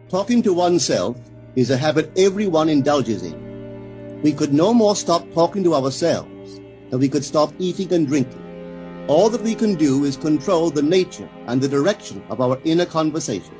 Talking to oneself is a habit everyone indulges in. We could no more stop talking to ourselves than we could stop eating and drinking. All that we can do is control the nature and the direction of our inner conversations.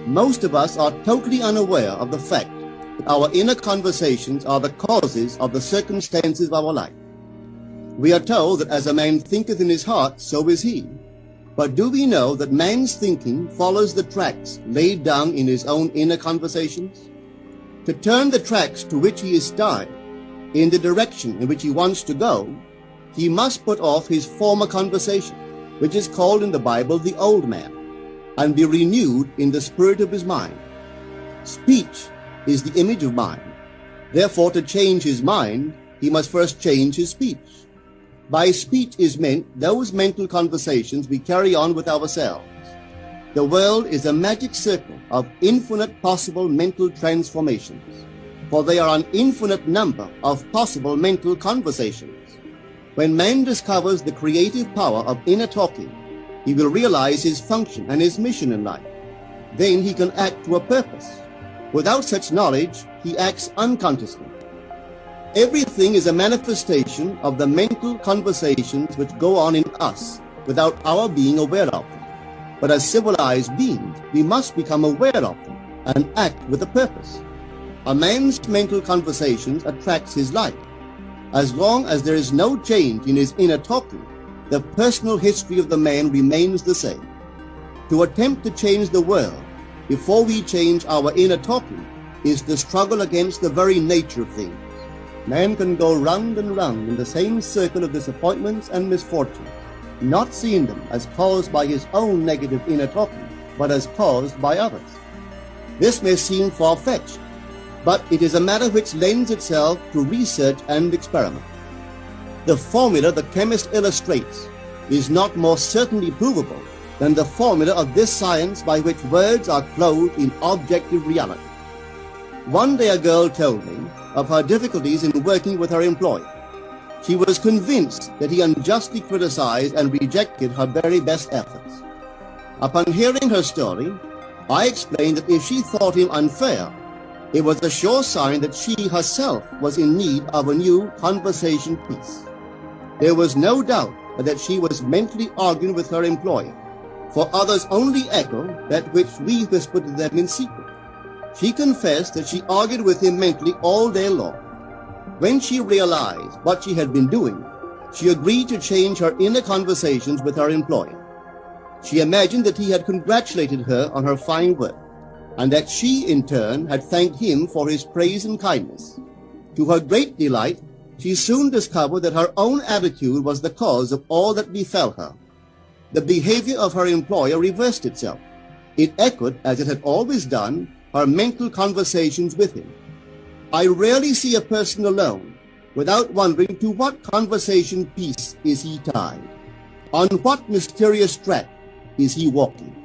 Most of us are totally unaware of the fact that our inner conversations are the causes of the circumstances of our life. We are told that as a man thinketh in his heart, so is he. But do we know that man's thinking follows the tracks laid down in his own inner conversations? To turn the tracks to which he is tied in the direction in which he wants to go, he must put off his former conversation, which is called in the Bible the old man, and be renewed in the spirit of his mind. Speech is the image of mind. Therefore, to change his mind, he must first change his speech. By speech is meant those mental conversations we carry on with ourselves. The world is a magic circle of infinite possible mental transformations, for there are an infinite number of possible mental conversations. When man discovers the creative power of inner talking, he will realize his function and his mission in life. Then he can act to a purpose. Without such knowledge, he acts unconsciously. Everything is a manifestation of the mental conversations which go on in us without our being aware of them. But as civilized beings, we must become aware of them and act with a purpose. A man's mental conversations attracts his life. As long as there is no change in his inner talking, the personal history of the man remains the same. To attempt to change the world before we change our inner talking is the struggle against the very nature of things. Man can go round and round in the same circle of disappointments and misfortunes, not seeing them as caused by his own negative inner talking, but as caused by others. This may seem far-fetched, but it is a matter which lends itself to research and experiment. The formula the chemist illustrates is not more certainly provable than the formula of this science by which words are clothed in objective reality. One day a girl told me of her difficulties in working with her employer. She was convinced that he unjustly criticized and rejected her very best efforts. Upon hearing her story, I explained that if she thought him unfair, it was a sure sign that she herself was in need of a new conversation piece. There was no doubt that she was mentally arguing with her employer, for others only echo that which we whisper to them in secret. She confessed that she argued with him mentally all day long. When she realized what she had been doing, she agreed to change her inner conversations with her employer. She imagined that he had congratulated her on her fine work, and that she, in turn, had thanked him for his praise and kindness. To her great delight, she soon discovered that her own attitude was the cause of all that befell her. The behavior of her employer reversed itself. It echoed, as it had always done, her mental conversations with him. I rarely see a person alone without wondering to what conversation piece is he tied. On what mysterious track is he walking?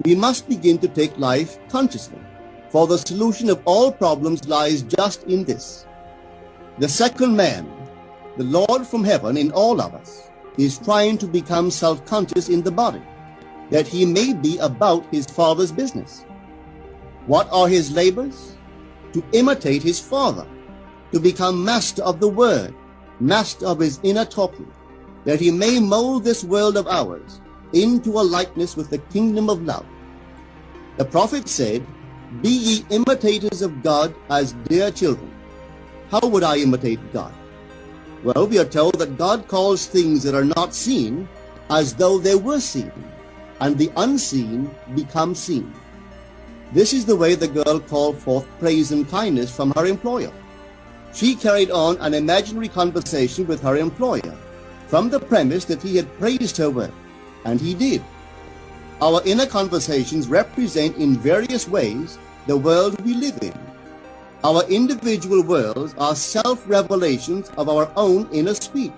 We must begin to take life consciously, for the solution of all problems lies just in this. The second man, the Lord from heaven in all of us, is trying to become self-conscious in the body, that he may be about his Father's business. What are his labors? To imitate his Father, to become master of the Word, master of his inner talking, that he may mold this world of ours into a likeness with the kingdom of love. The prophet said, "Be ye imitators of God as dear children." How would I imitate God? Well, we are told that God calls things that are not seen as though they were seen, and the unseen become seen. This is the way the girl called forth praise and kindness from her employer. She carried on an imaginary conversation with her employer from the premise that he had praised her work, and he did. Our inner conversations represent in various ways the world we live in. Our individual worlds are self-revelations of our own inner speech.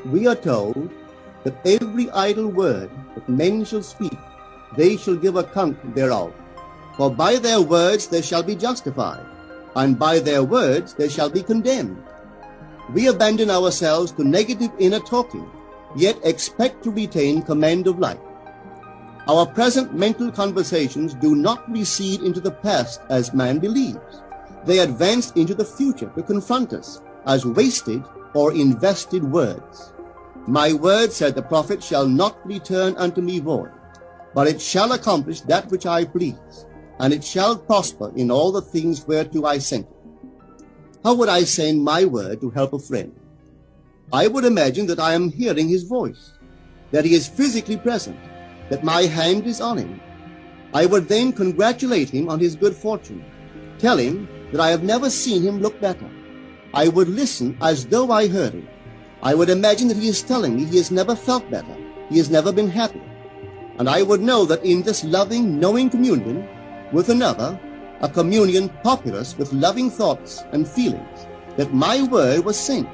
We are told that every idle word that men shall speak, they shall give account thereof. For by their words they shall be justified, and by their words they shall be condemned. We abandon ourselves to negative inner talking, yet expect to retain command of life. Our present mental conversations do not recede into the past as man believes. They advance into the future to confront us as wasted or invested words. My word, said the prophet, shall not return unto me void, but it shall accomplish that which I please, and it shall prosper in all the things whereto I sent it. How would I send my word to help a friend? I would imagine that I am hearing his voice, that he is physically present, that my hand is on him. I would then congratulate him on his good fortune, tell him that I have never seen him look better. I would listen as though I heard him. I would imagine that he is telling me he has never felt better, he has never been happy. And I would know that in this loving, knowing communion with another, a communion populous with loving thoughts and feelings, that my word was sent,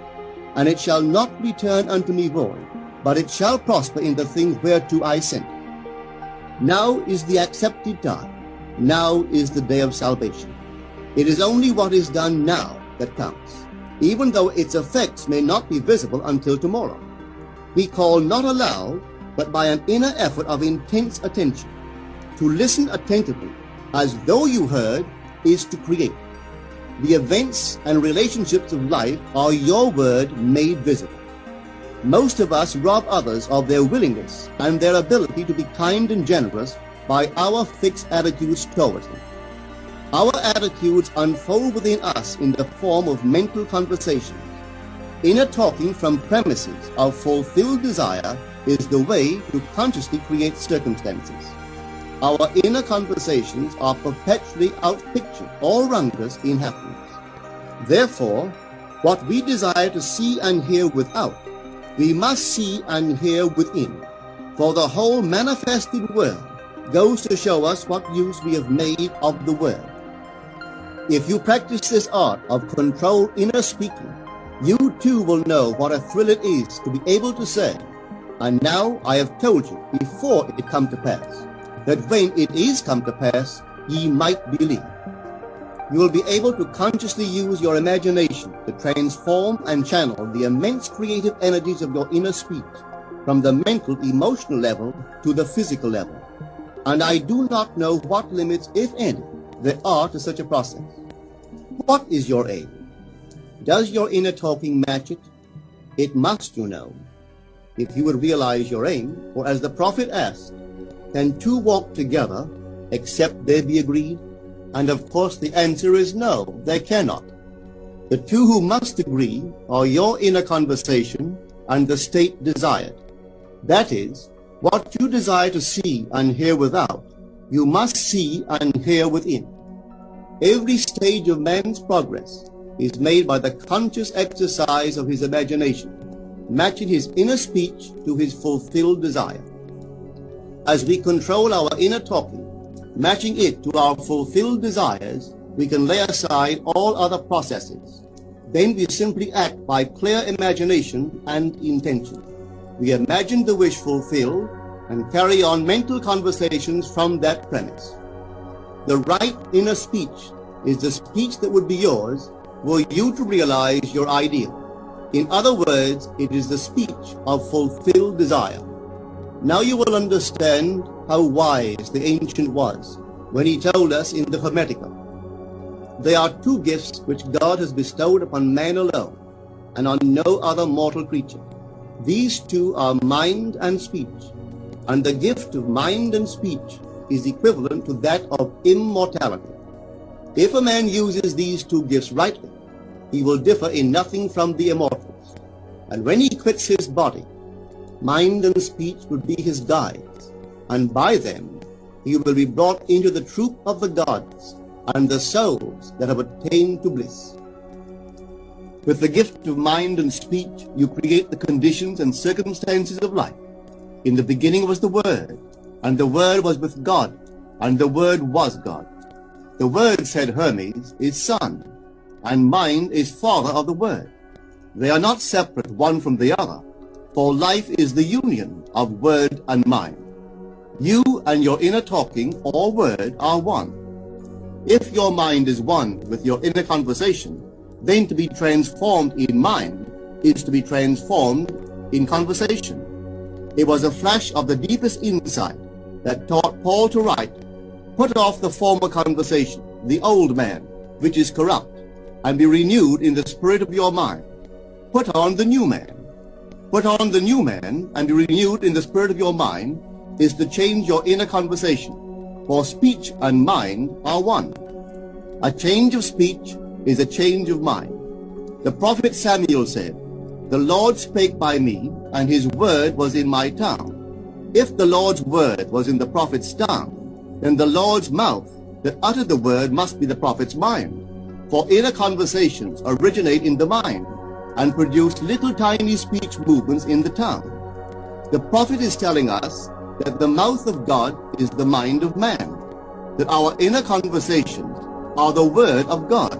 and it shall not return unto me void, but it shall prosper in the things whereto I sent it. Now is the accepted time. Now is the day of salvation. It is only what is done now that counts, even though its effects may not be visible until tomorrow. We call not aloud, but by an inner effort of intense attention. To listen attentively, as though you heard, is to create. The events and relationships of life are your word made visible. Most of us rob others of their willingness and their ability to be kind and generous by our fixed attitudes towards them. Our attitudes unfold within us in the form of mental conversations. Inner talking from premises of fulfilled desire is the way to consciously create circumstances. Our inner conversations are perpetually outpictured all around us in happiness. Therefore, what we desire to see and hear without, we must see and hear within, for the whole manifested world goes to show us what use we have made of the word. If you practice this art of controlled inner speaking, you too will know what a thrill it is to be able to say, and now I have told you before it come to pass, that when it is come to pass, ye might believe. You will be able to consciously use your imagination to transform and channel the immense creative energies of your inner speech from the mental, emotional level to the physical level. And I do not know what limits, if any, there are to such a process. What is your aim? Does your inner talking match it? It must, you know. If you would realize your aim, for as the prophet asked, can two walk together except they be agreed? And of course the answer is no, they cannot. The two who must agree are your inner conversation and the state desired. That is, what you desire to see and hear without, you must see and hear within. Every stage of man's progress is made by the conscious exercise of his imagination, matching his inner speech to his fulfilled desire. As we control our inner talking, matching it to our fulfilled desires, we can lay aside all other processes. Then we simply act by clear imagination and intention. We imagine the wish fulfilled and carry on mental conversations from that premise. The right inner speech is the speech that would be yours were you to realize your ideal. In other words, it is the speech of fulfilled desire. Now you will understand how wise the ancient was when he told us in the Hermetica. There are two gifts which God has bestowed upon man alone and on no other mortal creature. These two are mind and speech, and the gift of mind and speech is equivalent to that of immortality. If a man uses these two gifts rightly, he will differ in nothing from the immortals. And when he quits his body, mind and speech will be his guides, and by them he will be brought into the troop of the gods and the souls that have attained to bliss. With the gift of mind and speech, you create the conditions and circumstances of life. In the beginning was the Word, and the Word was with God, and the Word was God. The Word, said Hermes, is Son, and mind is Father of the Word. They are not separate one from the other, for life is the union of word and mind. You and your inner talking or word are one. If your mind is one with your inner conversation, then to be transformed in mind is to be transformed in conversation. It was a flash of the deepest insight that taught Paul to write, "Put off the former conversation, the old man, which is corrupt, and be renewed in the spirit of your mind. Put on the new man." Put on the new man and be renewed in the spirit of your mind is to change your inner conversation, for speech and mind are one. A change of speech is a change of mind. The prophet Samuel said, "The Lord spake by me, and his word was in my tongue." If the Lord's word was in the prophet's tongue, then the Lord's mouth that uttered the word must be the prophet's mind. For inner conversations originate in the mind and produce little tiny speech movements in the tongue. The prophet is telling us that the mouth of God is the mind of man, that our inner conversations are the word of God.